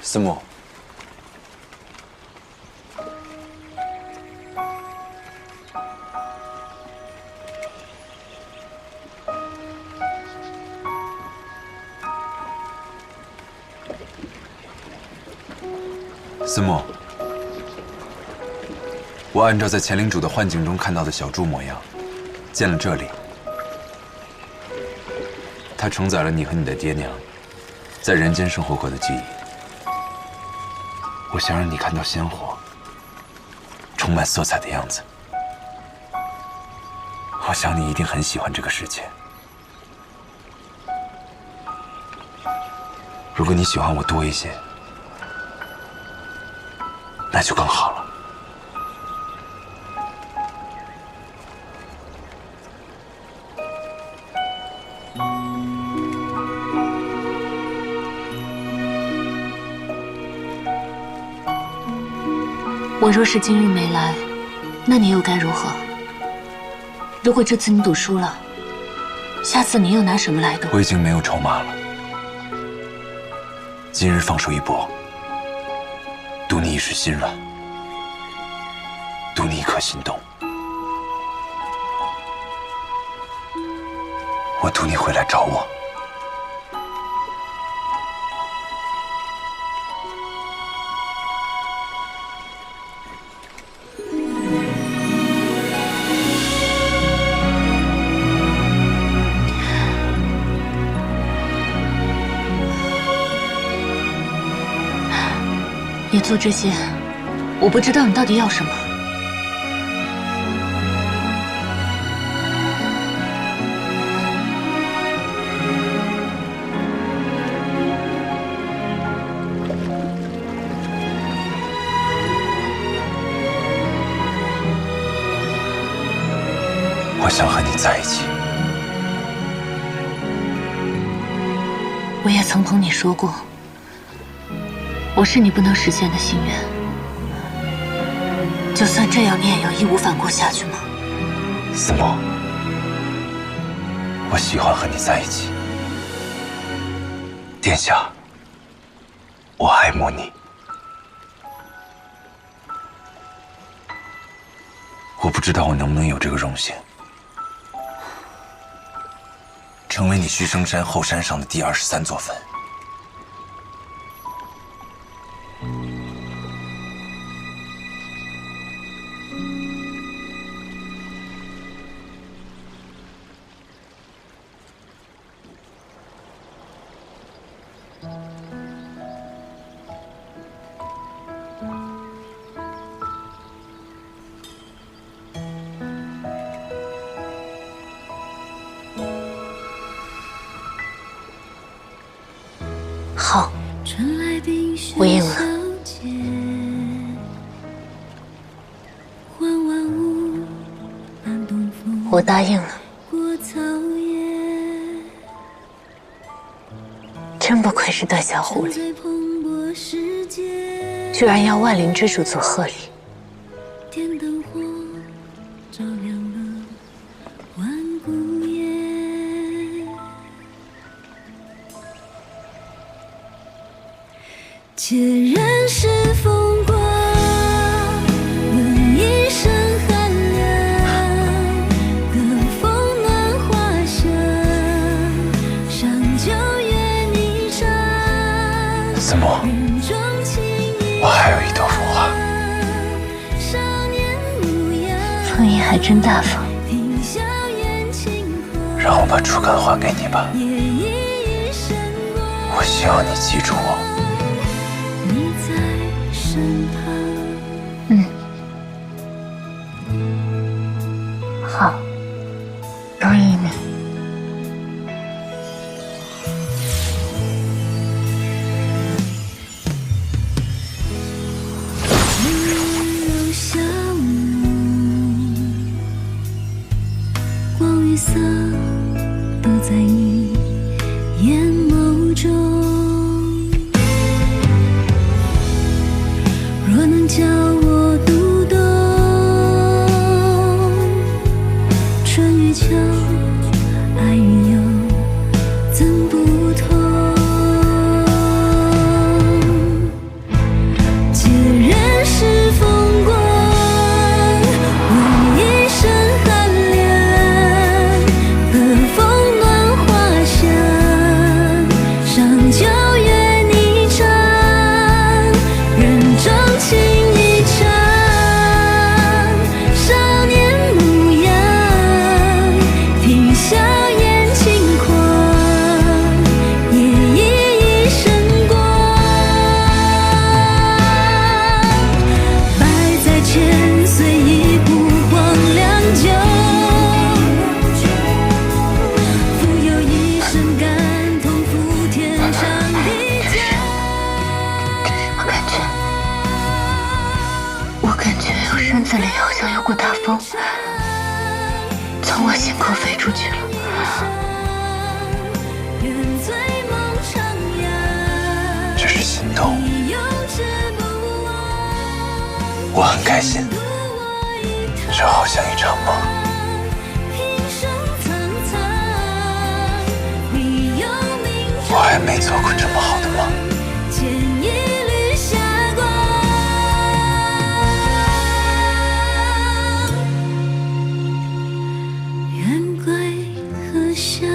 思慕，思慕，我按照在乾陵主的幻境中看到的小猪模样，建了这里。它承载了你和你的爹娘在人间生活过的记忆。 我想让你看到鲜活、充满色彩的样子。我想你一定很喜欢这个世界。如果你喜欢我多一些，那就更好了。我若是今日没来，那你又该如何？如果这次你赌输了，下次你又拿什么来赌？我已经没有筹码了，今日放手一搏，赌你一时心软，赌你一颗心动，我赌你会来找我。 你做这些，我不知道你到底要什么。我想和你在一起。我也曾同你说过。 我是你不能实现的心愿，就算这样，你也要义无反顾下去吗？思慕，我喜欢和你在一起，殿下，我爱慕你。我不知道我能不能有这个荣幸，成为你虚生山后山上的第23座坟。 好，我应了。我答应了。真不愧是段小狐狸，居然要万灵之主做贺礼。孑然是风光，问一声寒凉。隔风暖花香，上九月霓裳。子墨，我还有一朵腐花。枫叶还真大方。让我把竹竿还给你吧。我希望你记住我。好，容依你。柔香光与色都在你眼眸中。若能叫我读懂春与秋，爱与忧，怎不同？孑然是风光，问一声寒凉。隔风暖花香，上九月霓裳。人终情一场，少年模样，听笑颜轻狂，夜已一身光。摆在千岁一壶黄粱酒，复有一身感痛付天上地久。我感觉我身子里好像有股大风从我心口飞出去了。这是心动，我很开心，这好像一场梦。我还没做过这么好的梦。愿归何乡？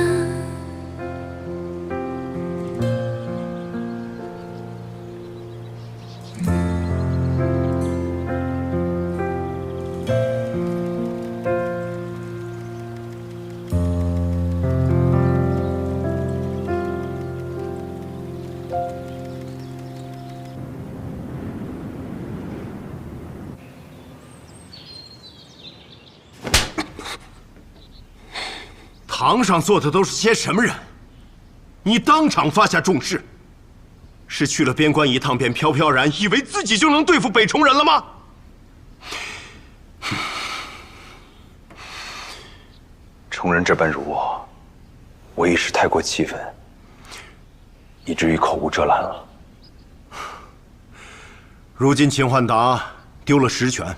堂上坐的都是些什么人？你当场发下重誓，是去了边关一趟便飘飘然，以为自己就能对付北重人了吗？重人这般辱我，我一时太过气愤，以至于口无遮拦了。如今秦焕达丢了实权，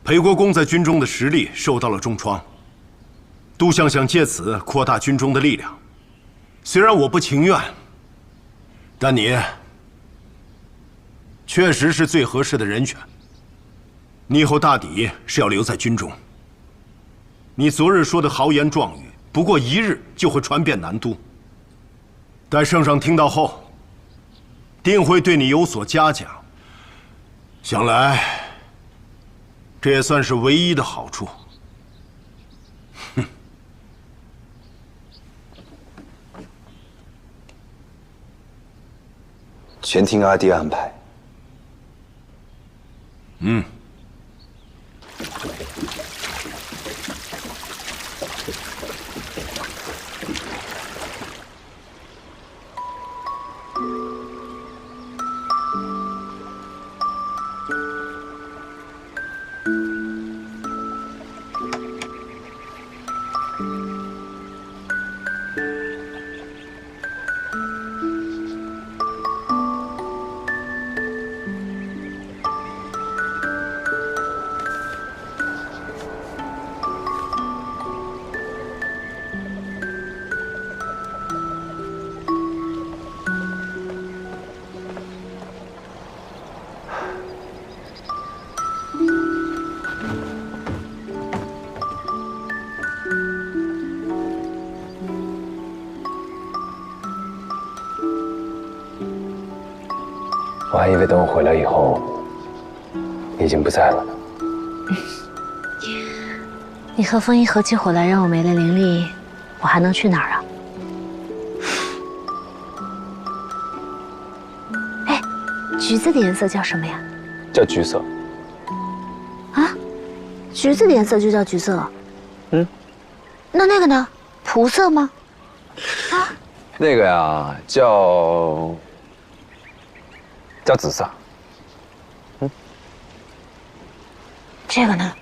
裴国公在军中的实力受到了重创。杜相想借此扩大军中的力量，虽然我不情愿，但你确实是最合适的人选。你以后大抵是要留在军中。你昨日说的豪言壮语，不过一日就会传遍南都。待圣上听到后，定会对你有所嘉奖。想来，这也算是唯一的好处。全听阿爹安排。嗯。我还以为等我回来以后，你已经不在了呢。你和风衣合起伙来让我没了灵力，我还能去哪儿啊？哎，橘子的颜色叫什么呀？叫橘色。啊，橘子的颜色就叫橘色？嗯。那个呢？葡色吗？啊？那个呀，叫紫色。嗯。这个呢？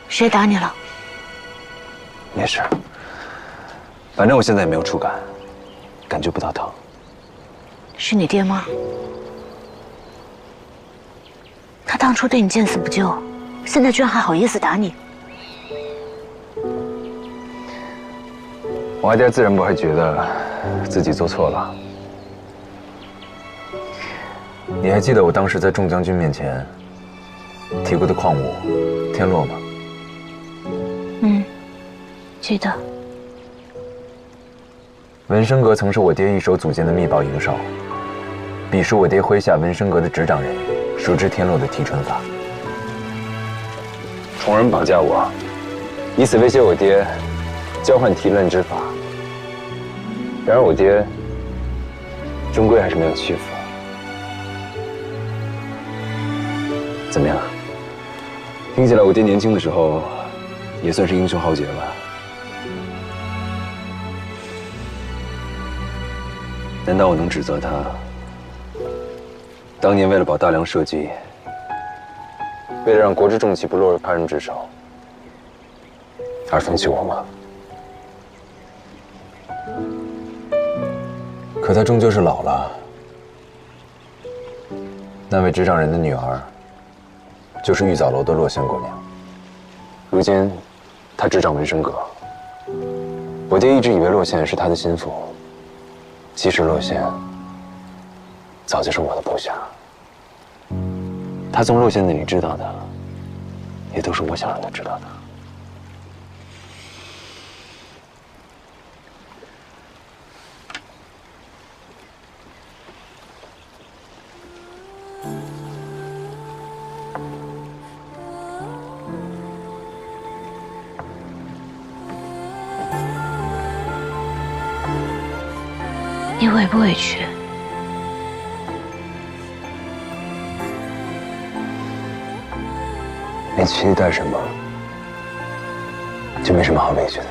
谁打你了？没事，反正我现在也没有触感，感觉不到疼。是你爹吗？他当初对你见死不救，现在居然还好意思打你。我阿爹自然不会觉得自己做错了。你还记得我当时在众将军面前提过的矿物天洛吗？嗯，记得。文生阁曾是我爹一手组建的密报营哨，彼时我爹麾下文生阁的执掌人熟知天洛的提纯法。崇人绑架我，以此威胁我爹，交换提炼之法。然而我爹终归还是没有屈服。怎么样？听起来我爹年轻的时候也算是英雄豪杰吧？难道我能指责他当年为了保大梁社稷，为了让国之重器不落入他人之手，而放弃我吗？可他终究是老了。那位执掌人的女儿，就是玉藻楼的洛仙姑娘。如今，她执掌文生阁。我爹一直以为洛仙是他的心腹，其实洛仙早就是我的部下。他从洛仙那里知道的，也都是我想让他知道的。你委不委屈？你期待什么，就没什么好委屈的。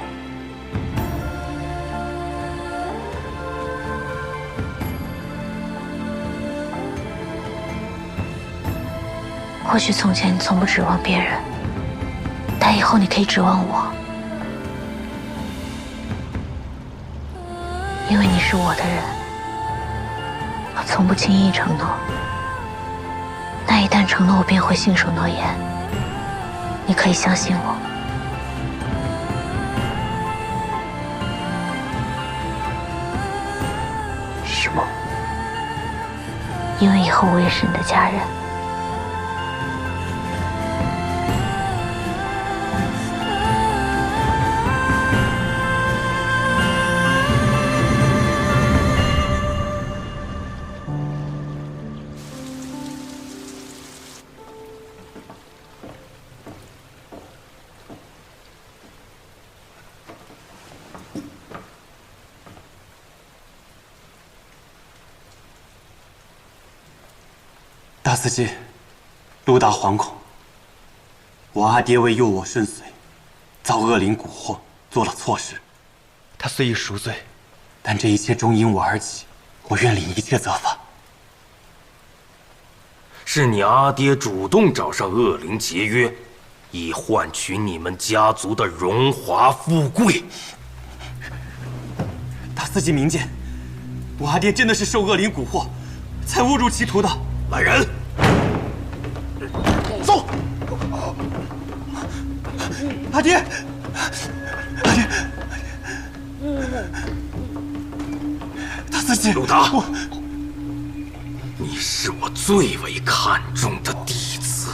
或许从前你从不指望别人，但以后你可以指望我，因为你是我的人，我从不轻易承诺。但一旦承诺，我便会信守诺言。你可以相信我。是吗？因为以后我也是你的家人。大司机，陆大惶恐。我阿爹为诱我顺遂，遭恶灵蛊惑，做了错事。他虽已赎罪，但这一切终因我而起，我愿领一切责罚。是你阿爹主动找上恶灵结约，以换取你们家族的荣华富贵。大司机明鉴，我阿爹真的是受恶灵蛊惑，才误入歧途的。来人，走！阿爹，阿爹，大司机，陆达，你是我最为看重的弟子。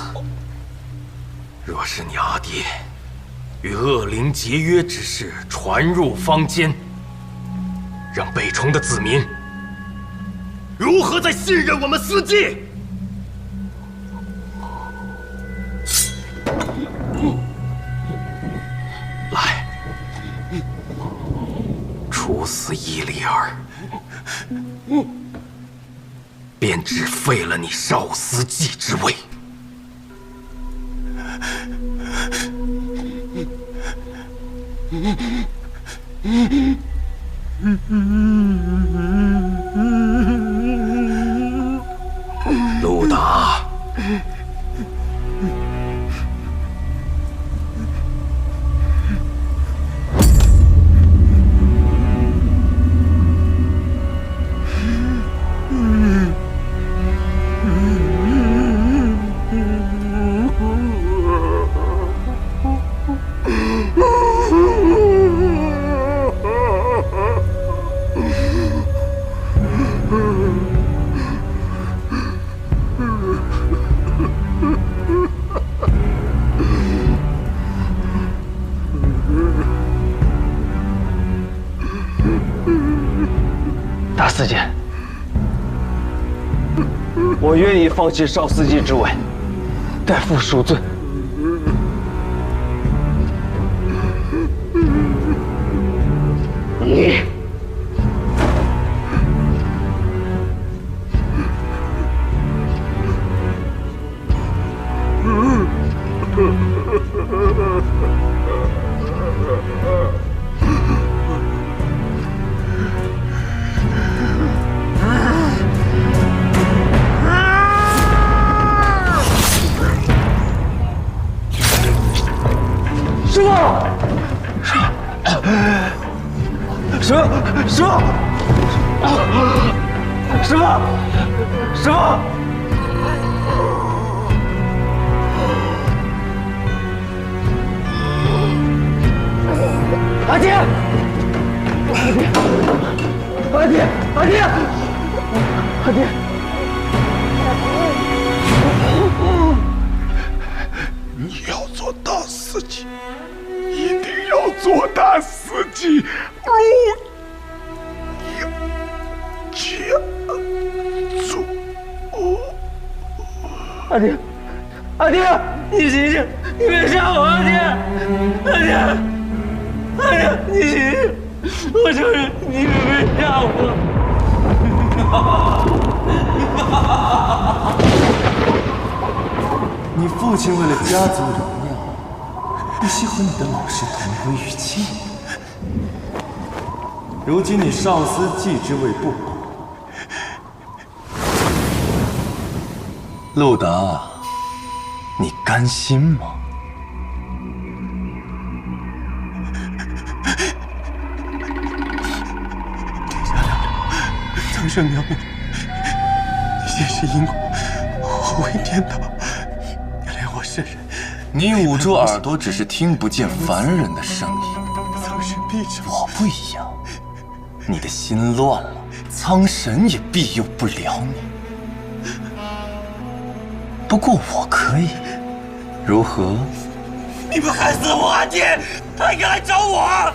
若是你阿爹与恶灵结约之事传入坊间，让北重的子民如何再信任我们司机？来，处死伊利尔，便只废了你少司机之位。鲁达，大司机，我愿意放弃少司机之位，代父赎罪。你。师傅，阿爹，你要做大司机，一定要做大司机，路要家族。阿爹，你醒醒，你别杀我，阿爹，你醒醒，我承认你可别杀我。你父亲为了家族荣耀，不惜和你的老师同归于尽。如今你少司机之位不保，陆达，你甘心吗？苍生娘娘，前世因果，后为颠倒。原谅我是人。你捂住耳朵，只是听不见凡人的声音。苍生必成。我不一样，你的心乱了，苍神也庇佑不了你。不过我可以，如何？你们害死我阿爹，他应该来找我。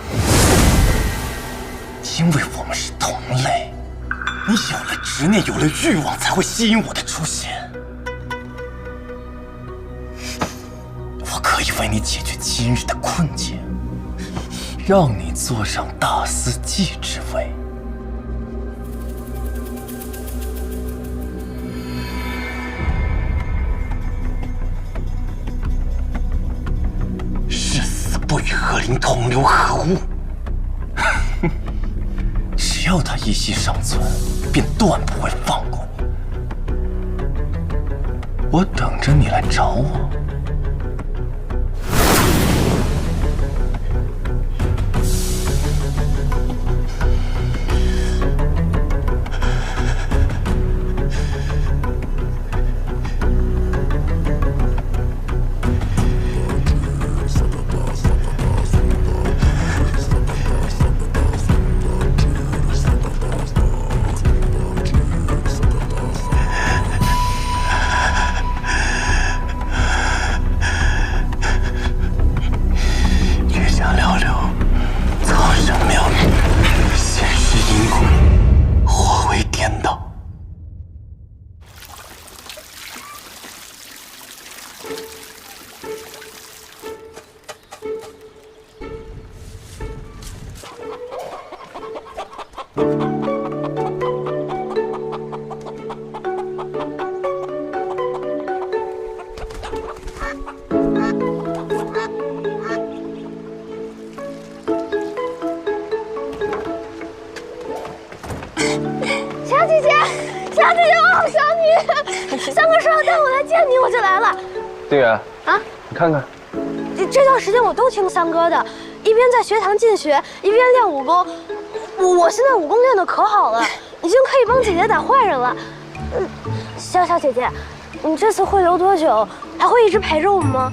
因为我们是同类，你有了执念，有了欲望，才会吸引我的出现。我可以为你解决今日的困境，让你坐上大司机之位。誓死不与恶灵同流合污。只要他一息尚存，便断不会放过你。我等着你来找我。小姐姐，小姐姐，我好想你！三哥说要带我来见你，我就来了。对呀。啊，你看看，这段时间我都听三哥的，一边在学堂进学，一边练武功。我现在武功练得可好了，已经可以帮姐姐打坏人了。小姐姐，你这次会留多久？还会一直陪着我们吗？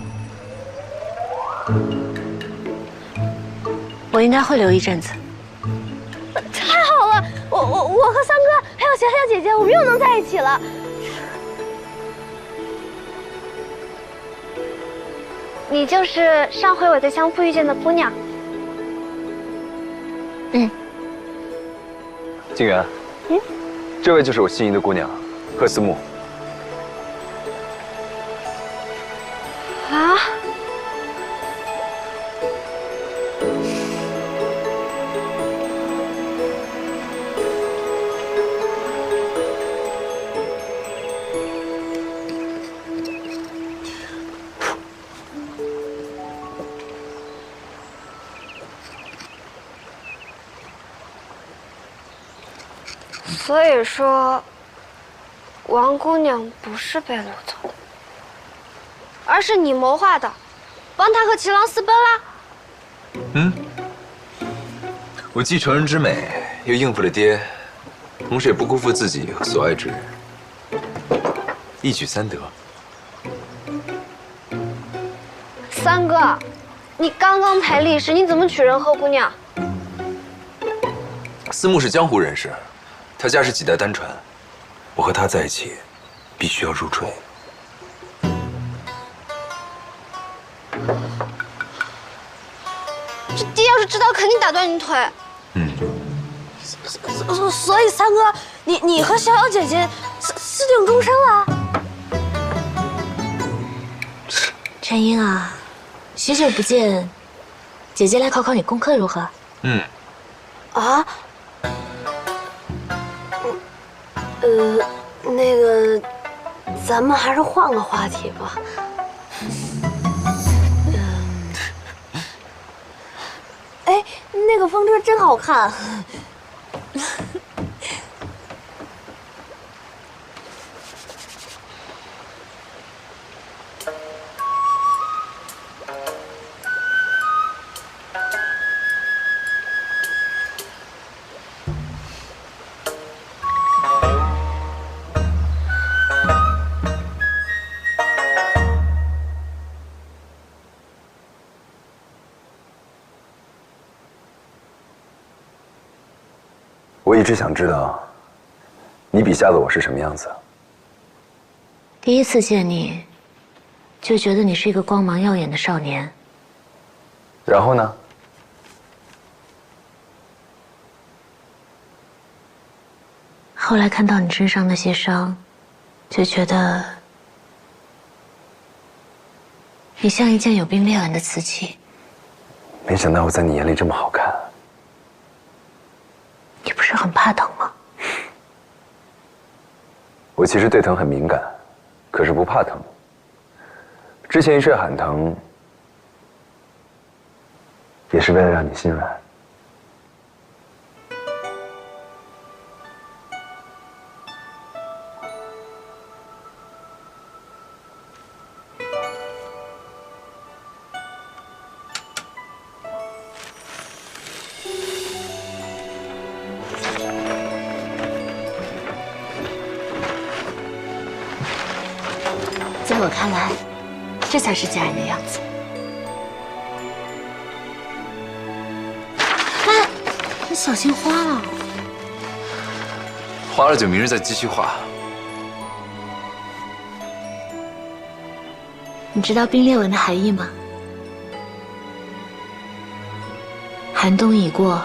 我应该会留一阵子。太好了，我和三哥还有小姐姐，我们又能在一起了。你就是上回我在相府遇见的姑娘。嗯。静媛，这位就是我心仪的姑娘，贺思慕。啊？所以说，王姑娘不是被掳走的，而是你谋划的，帮她和齐郎私奔啦。我既成人之美，又应付了爹，同时也不辜负自己和所爱之人，一举三得。三哥，你刚刚才立誓，你怎么娶人贺姑娘？思慕是江湖人士，他家是几代单传，我和他在一起，必须要入赘。这爹要是知道，肯定打断你腿。所以三哥，你和小小姐姐私定终身了。陈英啊，许久不见，姐姐来考考你功课如何？啊？那个，咱们还是换个话题吧。哎，那个风车真好看。我一直想知道，你笔下的我是什么样子。第一次见你，就觉得你是一个光芒耀眼的少年。然后呢？后来看到你身上那些伤，就觉得你像一件有冰裂纹的瓷器。没想到我在你眼里这么好看。你不是很怕疼吗？我其实对疼很敏感，可是不怕疼。之前一睡喊疼，也是为了让你心软。在我看来，这才是家人的样子。哎，你小心花了。花了就明日再继续画。你知道冰裂纹的含义吗？寒冬已过，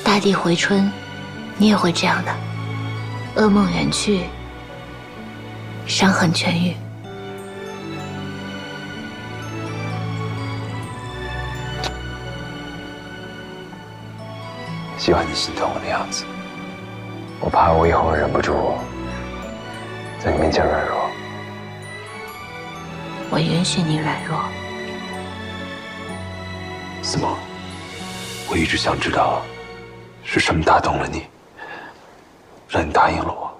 大地回春，你也会这样的。噩梦远去，伤痕痊愈。喜欢你心疼我的样子，我怕我以后忍不住在你面前软弱。我允许你软弱。思梦，我一直想知道是什么打动了你，让你答应了我。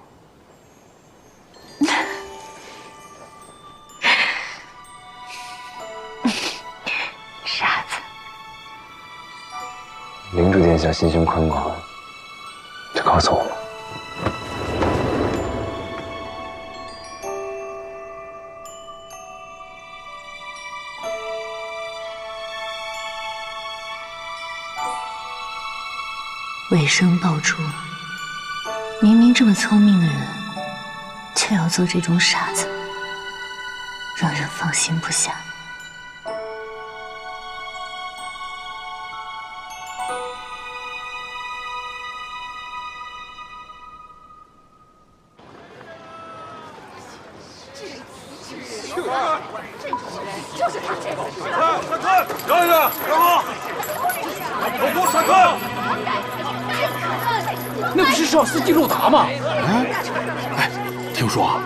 傻子。领主殿下心胸宽广，就告诉我吧。尾声爆出，明明这么聪明的人，却要做这种傻子，让人放心不下。让一让，让好！给我闪开！那不是少司机陆达吗？哎，听说啊，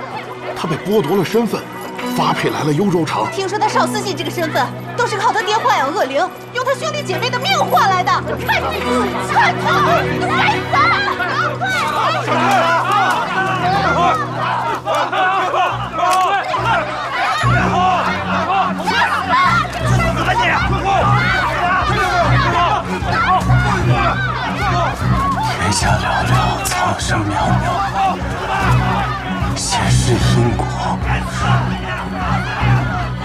他被剥夺了身份，发配来了幽州城。听说他少司机这个身份，都是靠他爹豢养恶灵，用他兄弟姐妹的命换来的。看你，看他，你该死！天下寥寥，苍生渺渺，前世因果，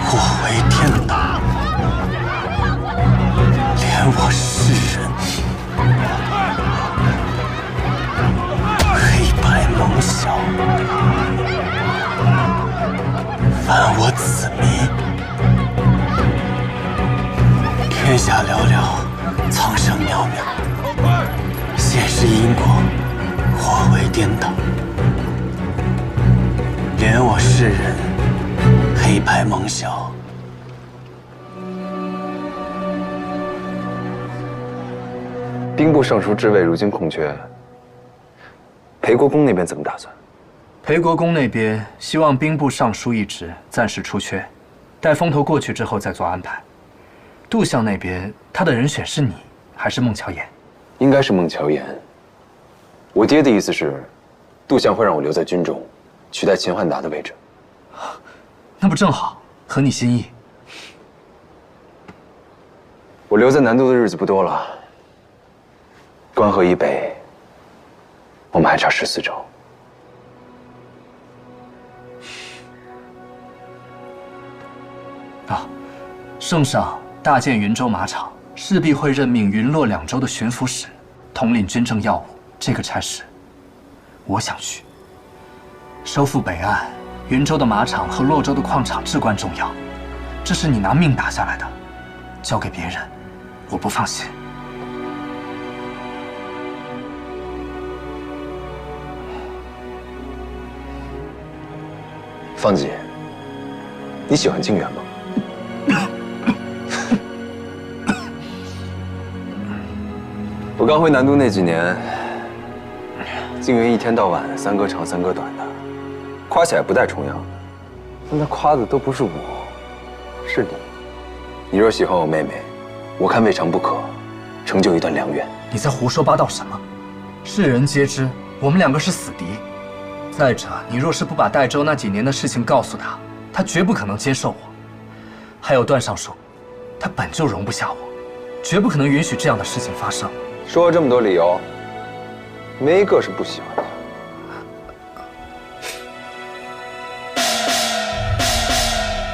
祸为天道，怜我世人，黑白蒙晓，犯我子民。天下寥寥，苍生渺渺。前世因果，祸为颠倒，怜我世人，黑白蒙晓。兵部尚书之位如今空缺，裴国公那边怎么打算？裴国公那边希望兵部尚书一职暂时出缺，待风头过去之后再做安排。杜相那边，他的人选是你还是孟乔岩？应该是孟乔岩。我爹的意思是，杜相会让我留在军中，取代秦焕达的位置。那不正好，合你心意。我留在南都的日子不多了，关河以北，我们还差14州。啊，圣上大建云州马场，势必会任命云洛2州的巡抚使，统领军政要务。这个差事，我想去。收复北岸，云州的马场和洛州的矿场至关重要，这是你拿命打下来的，交给别人，我不放心。方姐，你喜欢靖远吗？我刚回南都那几年，靖远一天到晚3哥长3哥短的，夸起来不带重样的，但他夸的都不是我，是你。你若喜欢我妹妹，我看未尝不可，成就一段良缘。你在胡说八道什么？世人皆知我们2个是死敌。再者，你若是不把代州那几年的事情告诉他，他绝不可能接受我。还有段尚书，他本就容不下我，绝不可能允许这样的事情发生。说了这么多理由，没一个是不喜欢的。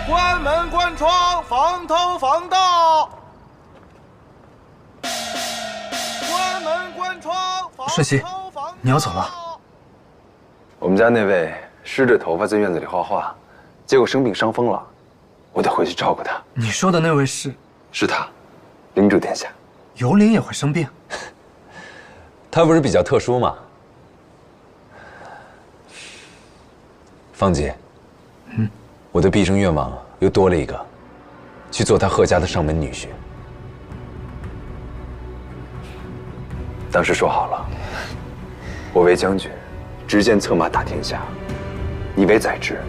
关门关窗，防偷防盗。关门关窗，防顺熙，你要走了。我们家那位湿着头发在院子里画画，结果生病伤风了，我得回去照顾他。你说的那位是他，领主殿下。游灵也会生病？他不是比较特殊吗？方姐，我的毕生愿望又多了一个，去做他贺家的上门女婿。当时说好了，我为将军，执剑策马打天下；你为宰执，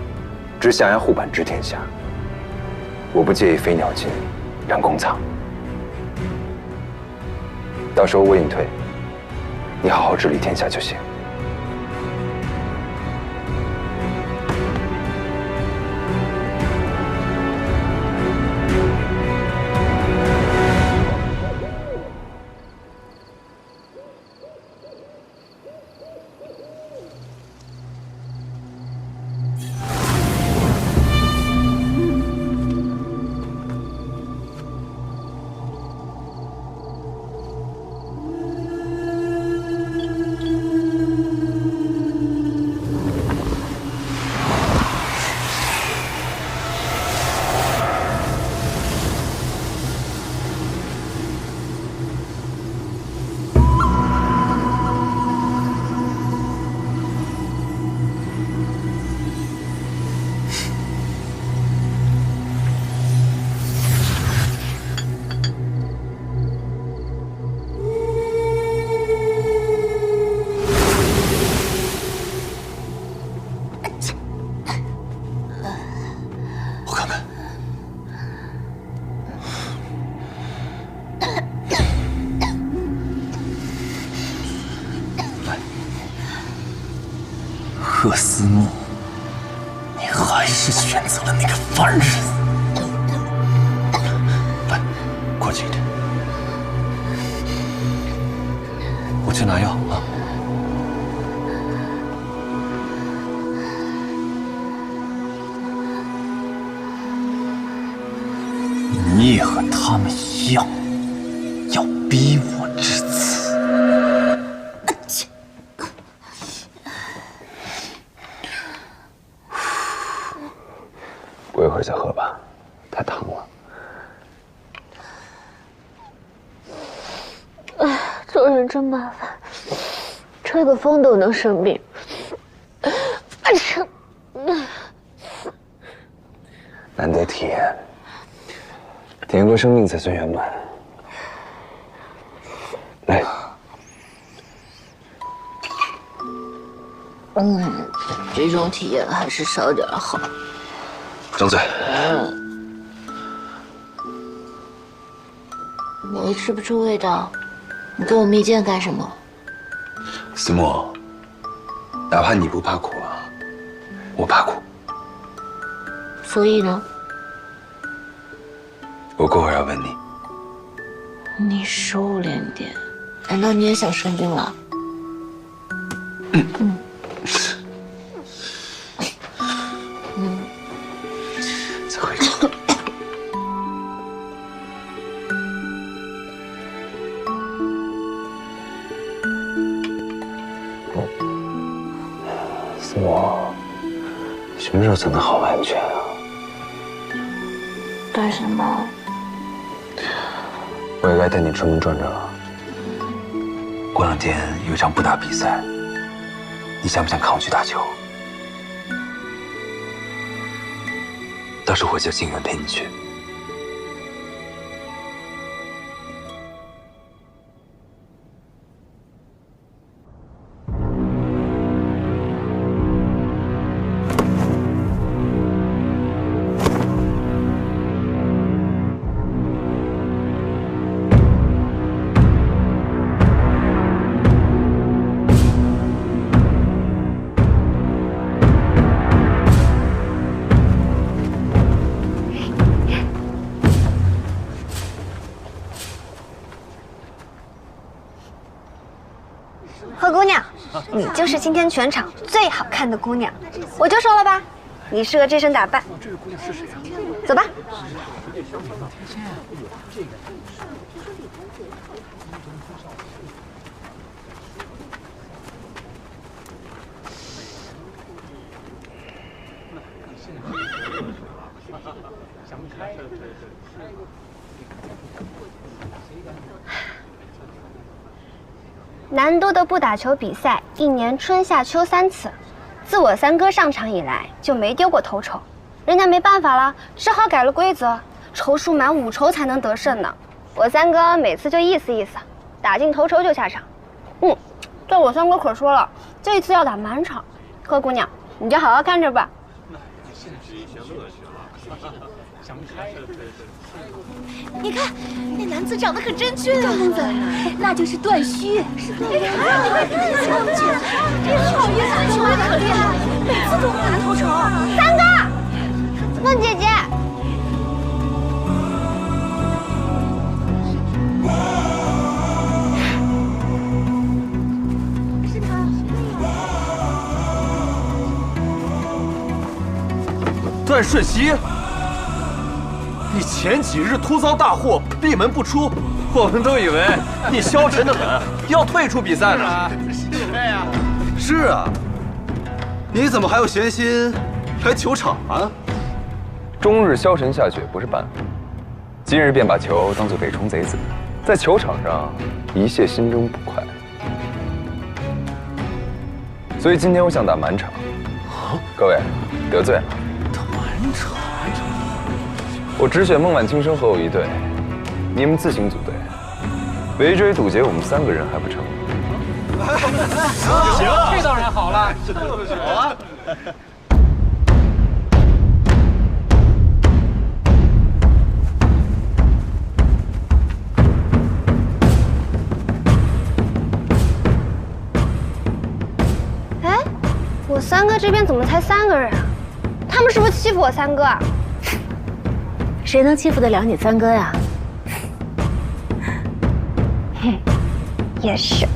执降牙护板治天下。我不介意飞鸟尽，人公藏。到时候我隐退，你好好治理天下就行。贺思慕，你还是选择了那个凡人。来，过去一点，我去拿药啊。你也和他们一样，要逼我至此。过一会儿再喝吧，太烫了。哎，做人真麻烦，吹个风都能生病。难得体验，体验过生命才算圆满。来，这种体验还是少点好。张嘴。我又吃不出味道，你给我蜜饯干什么？思慕，哪怕你不怕苦啊，我怕苦。所以呢？我过会儿要问你。你收敛点，难道你也想生病了？再喝一口。思慕，什么时候才能好完全啊？干什么？我也该带你出门转转了。过2天有一场布达比赛，你想不想看我去打球？到时候我就情愿陪你去。贺姑娘，你就是今天全场最好看的姑娘，我就说了吧，你适合这身打扮。走吧。南都的不打球比赛1年春夏秋3次，自我三哥上场以来就没丢过头筹，人家没办法了，只好改了规则，筹数满5筹才能得胜呢。我三哥每次就意思意思，打进头筹就下场，对我三哥可说了，这一次要打满场。贺姑娘，你就好好看着吧。你看，那男子长得可真俊啊！公子，那就是段须。是段须。将军，这好运三球也可厉害，每次都能拿头筹。三哥，梦姐姐。是他。段瞬息。你前几日突遭大祸，闭门不出，我们都以为你消沉得很，要退出比赛呢。是啊，你怎么还有闲心来球场啊？终日消沉下去不是办法，今日便把球当作给虫贼子，在球场上一泄心中不快。所以今天我想打满场。各位得罪了。打满场。我只选孟晚清生和我一队，你们自行组队，围追堵截我们3个人还不成？行，这当然好了。好啊。哎，我三哥这边怎么才3个人啊？他们是不是欺负我三哥啊？谁能欺负得了你三哥呀？哼，也是。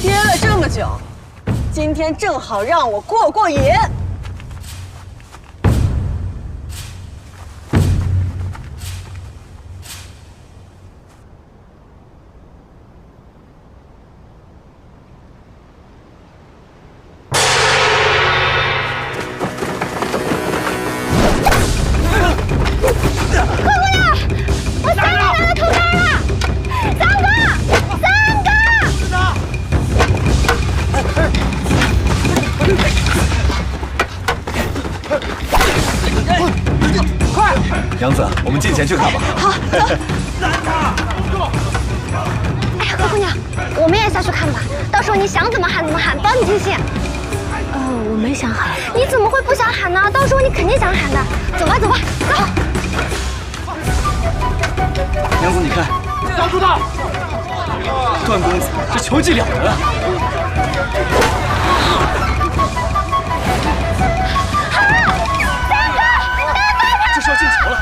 憋了这么久，今天正好让我过过瘾。杨子，我们进前去看吧。好，走。哎，何姑娘，我们也下去看吧。到时候你想怎么喊怎么喊，保你尽兴。我没想喊。你怎么会不想喊呢？到时候你肯定想喊的。走吧，走吧，走。杨子，你看，张主导，段公子这球技了得啊！这是要进球了！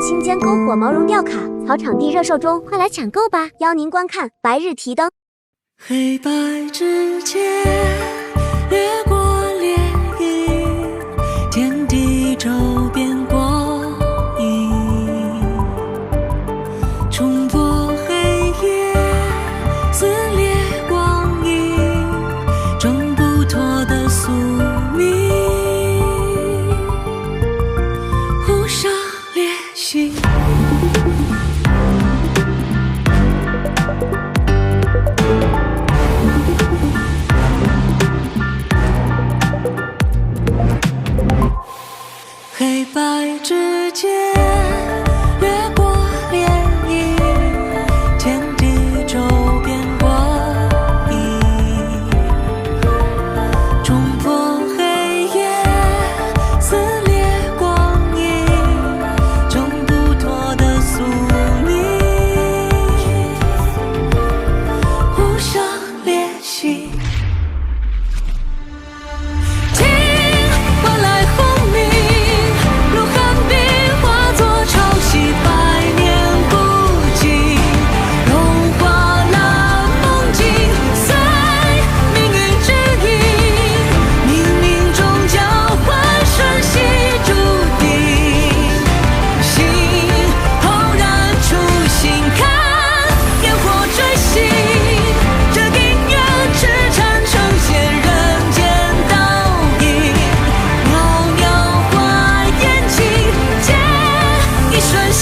青间篝火毛绒吊卡，草场地热售中，快来抢购吧！邀您观看白日提灯。黑白之间掠过涟漪，天地周边光影，冲破黑夜，撕裂光影，挣不脱的宿命，互相裂心。黑白之间掠过涟漪，天地周边光影，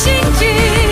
心机。